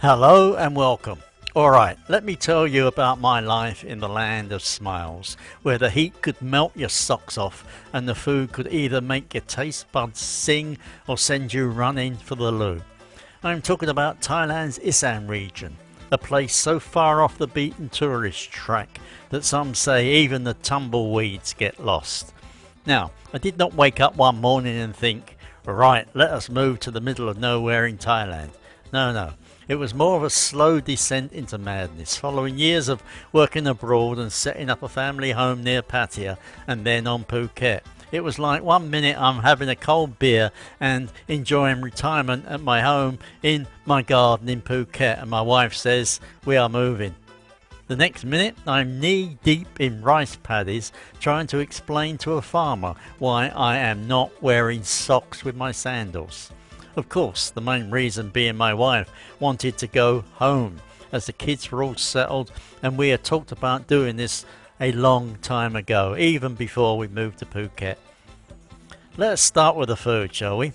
Hello and welcome. Alright, let me tell you about my life in the land of smiles, where the heat could melt your socks off and the food could either make your taste buds sing or send you running for the loo. I'm talking about Thailand's Isaan region, a place so far off the beaten tourist track that some say even the tumbleweeds get lost. Now, I did not wake up one morning and think, right, let us move to the middle of nowhere in Thailand. No. It was more of a slow descent into madness, following years of working abroad and setting up a family home near Pattaya and then on Phuket. It was like one minute I'm having a cold beer and enjoying retirement at my home in my garden in Phuket, and my wife says we are moving. The next minute I'm knee deep in rice paddies trying to explain to a farmer why I am not wearing socks with my sandals. Of course, the main reason being my wife wanted to go home, as the kids were all settled and we had talked about doing this a long time ago, even before we moved to Phuket. Let us start with the food, shall we?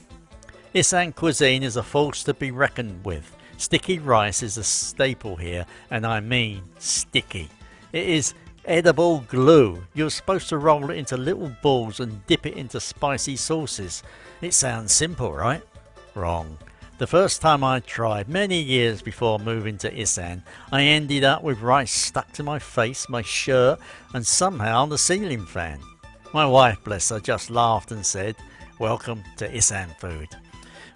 Isaan cuisine is a force to be reckoned with. Sticky rice is a staple here, and I mean sticky. It is edible glue. You're supposed to roll it into little balls and dip it into spicy sauces. It sounds simple, right? Wrong. The first time I tried, many years before moving to Isaan, I ended up with rice stuck to my face, my shirt, and somehow the ceiling fan. My wife, bless her, just laughed and said, "Welcome to Isaan food."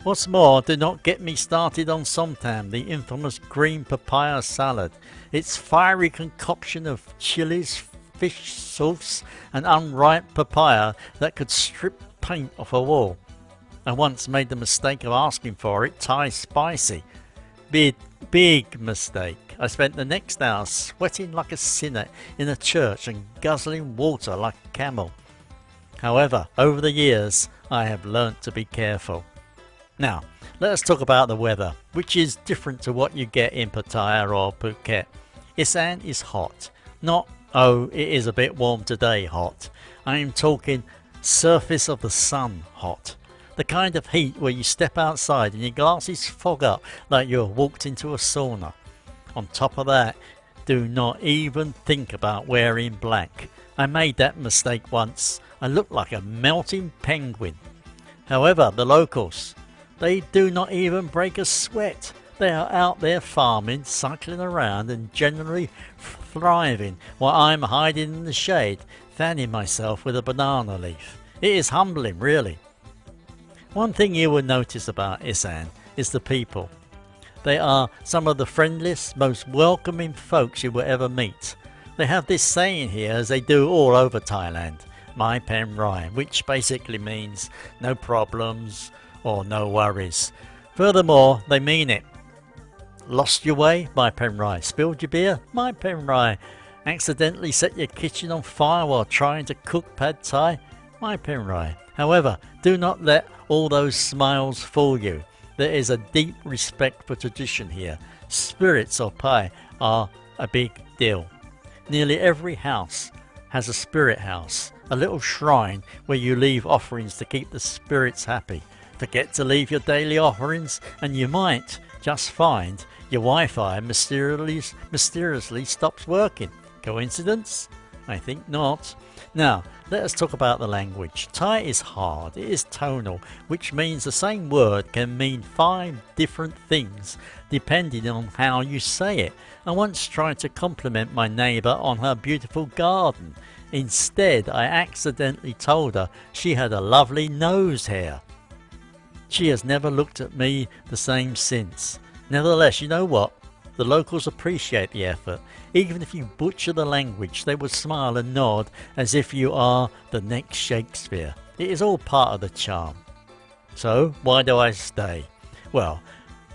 What's more, do not get me started on somtam, the infamous green papaya salad. Its fiery concoction of chilies, fish sauce, and unripe papaya that could strip paint off a wall. I once made the mistake of asking for it Thai spicy. Big mistake. I spent the next hour sweating like a sinner in a church and guzzling water like a camel. However, over the years, I have learnt to be careful. Now, let us talk about the weather, which is different to what you get in Pattaya or Phuket. Isaan is hot. Not, oh, it is a bit warm today hot. I am talking surface of the sun hot. The kind of heat where you step outside and your glasses fog up like you're walked into a sauna. On top of that, do not even think about wearing black. I made that mistake once. I looked like a melting penguin. However, the locals, they do not even break a sweat. They are out there farming, cycling around and generally thriving, while I'm hiding in the shade, fanning myself with a banana leaf. It is humbling, really. One thing you will notice about Isaan is the people. They are some of the friendliest, most welcoming folks you will ever meet. They have this saying here, as they do all over Thailand, "Mai pen rai," which basically means no problems or no worries. Furthermore, they mean it. Lost your way? Mai pen rai. Spilled your beer? Mai pen rai. Accidentally set your kitchen on fire while trying to cook pad thai? Mai pen rai. However, do not let all those smiles fool you. There is a deep respect for tradition here. Spirits or pai are a big deal. Nearly every house has a spirit house, a little shrine where you leave offerings to keep the spirits happy. Forget to leave your daily offerings and you might just find your Wi-Fi mysteriously stops working. Coincidence? I think not. Now, let us talk about the language. Thai is hard, it is tonal, which means the same word can mean 5 different things depending on how you say it. I once tried to compliment my neighbour on her beautiful garden. Instead, I accidentally told her she had a lovely nose hair. She has never looked at me the same since. Nevertheless, you know what? The locals appreciate the effort. Even if you butcher the language, they will smile and nod as if you are the next Shakespeare. It is all part of the charm. So, why do I stay? Well,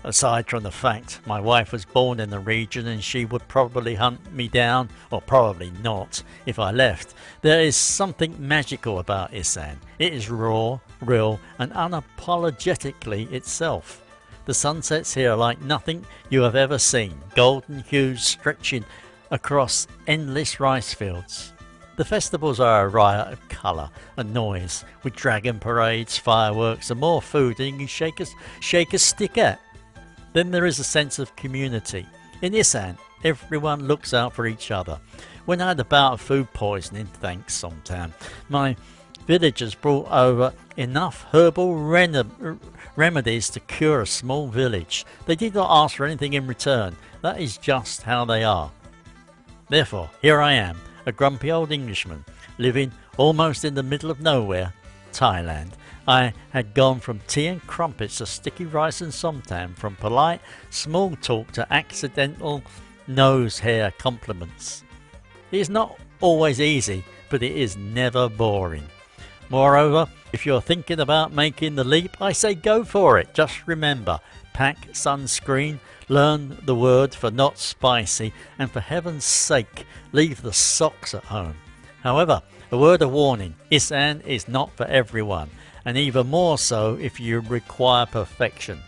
aside from the fact my wife was born in the region and she would probably hunt me down, or probably not, if I left, there is something magical about Isaan. It is raw, real, and unapologetically itself. The sunsets here are like nothing you have ever seen, golden hues stretching across endless rice fields. The festivals are a riot of colour and noise, with dragon parades, fireworks and more food than you can shake a stick at. Then there is a sense of community. In Isaan, everyone looks out for each other. When I had a bout of food poisoning, thanks sometime, my villagers brought over enough herbal remedies to cure a small village. They did not ask for anything in return. That is just how they are. Therefore, here I am, a grumpy old Englishman, living almost in the middle of nowhere, Thailand. I had gone from tea and crumpets to sticky rice and somtam, from polite small talk to accidental nose hair compliments. It is not always easy, but it is never boring. Moreover, if you're thinking about making the leap, I say go for it. Just remember, pack sunscreen, learn the word for not spicy, and for heaven's sake, leave the socks at home. However, a word of warning, Isaan is not for everyone, and even more so if you require perfection.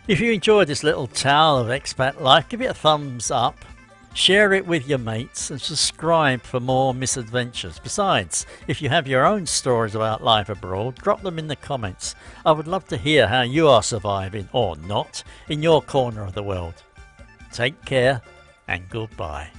If you enjoyed this little tale of expat life, give it a thumbs up, share it with your mates, and subscribe for more misadventures. Besides, if you have your own stories about life abroad, drop them in the comments. I would love to hear how you are surviving, or not, in your corner of the world. Take care and goodbye.